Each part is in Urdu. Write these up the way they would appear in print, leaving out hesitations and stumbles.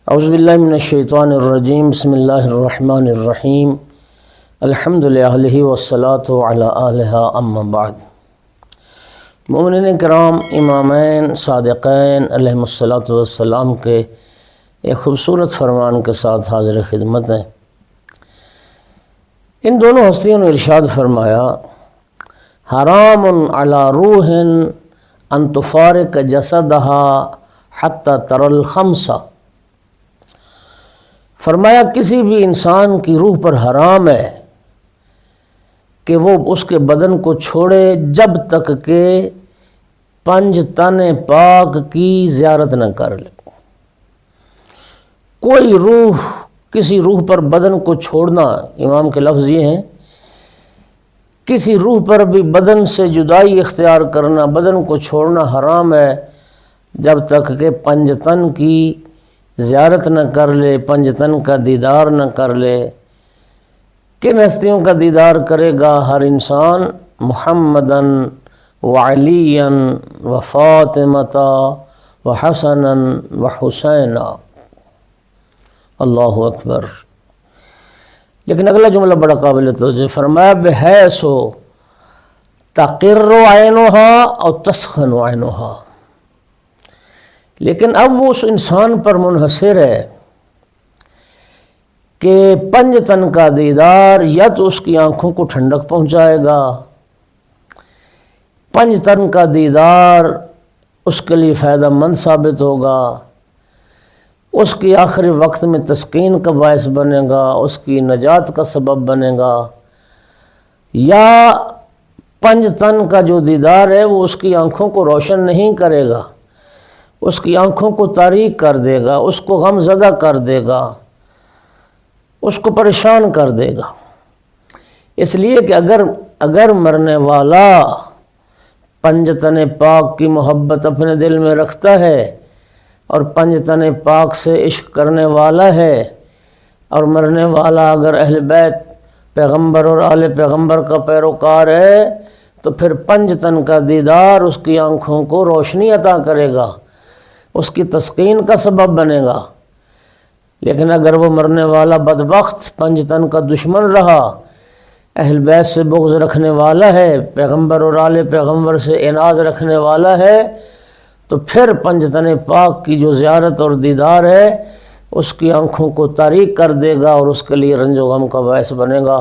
اعوذ باللہ من الشیطان الرجیم بسم اللہ الرحمن الرحیم الحمد للہ والصلاة علی آلہ اما بعد۔ مومنین کرام، امامین صادقین علیہم الصلاۃ والسلام کے ایک خوبصورت فرمان کے ساتھ حاضر خدمت ہیں۔ ان دونوں ہستیوں نے ارشاد فرمایا، حرام علی روح ان تفارق جسدہا حتی تر الخمسہ۔ فرمایا کسی بھی انسان کی روح پر حرام ہے کہ وہ اس کے بدن کو چھوڑے جب تک کہ 5 تن پاک کی زیارت نہ کر لے۔ کوئی روح، کسی روح پر بدن کو چھوڑنا، امام کے لفظ یہ ہیں، کسی روح پر بھی بدن سے جدائی اختیار کرنا، بدن کو چھوڑنا حرام ہے جب تک کہ 5 تن کی زیارت نہ کر لے، 5 تن کا دیدار نہ کر لے۔ کن ہستیوں کا دیدار کرے گا ہر انسان؟ محمدن وعلیًا وفاطمۃ وحسنا وحسینا۔ اللہ اکبر۔ لیکن اگلا جملہ بڑا قابل توجہ، فرمایا بحیث تقر عینھا او تسخن عینھا۔ لیکن اب وہ اس انسان پر منحصر ہے کہ 5 تن کا دیدار یا تو اس کی آنکھوں کو ٹھنڈک پہنچائے گا، 5 تن کا دیدار اس کے لیے فائدہ مند ثابت ہوگا، اس کی آخری وقت میں تسکین کا باعث بنے گا، اس کی نجات کا سبب بنے گا، یا 5 تن کا جو دیدار ہے وہ اس کی آنکھوں کو روشن نہیں کرے گا، اس کی آنکھوں کو تاریک کر دے گا، اس کو غم زدہ کر دے گا، اس کو پریشان کر دے گا۔ اس لیے کہ اگر مرنے والا 5 تن پاک کی محبت اپنے دل میں رکھتا ہے اور 5 تن پاک سے عشق کرنے والا ہے، اور مرنے والا اگر اہل بیت پیغمبر اور آل پیغمبر کا پیروکار ہے، تو پھر 5 تن کا دیدار اس کی آنکھوں کو روشنی عطا کرے گا، اس کی تسکین کا سبب بنے گا۔ لیکن اگر وہ مرنے والا بدبخت 5 تن کا دشمن رہا، اہل بیت سے بغض رکھنے والا ہے، پیغمبر اور آل پیغمبر سے اناز رکھنے والا ہے، تو پھر 5 تن پاک کی جو زیارت اور دیدار ہے اس کی آنکھوں کو تاریک کر دے گا اور اس کے لیے رنج و غم کا باعث بنے گا۔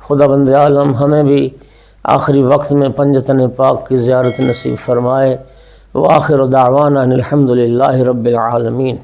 خدا بند عالم ہمیں بھی آخری وقت میں 5 تن پاک کی زیارت نصیب فرمائے۔ وآخر دعوانا الحمد للہ رب العالمین۔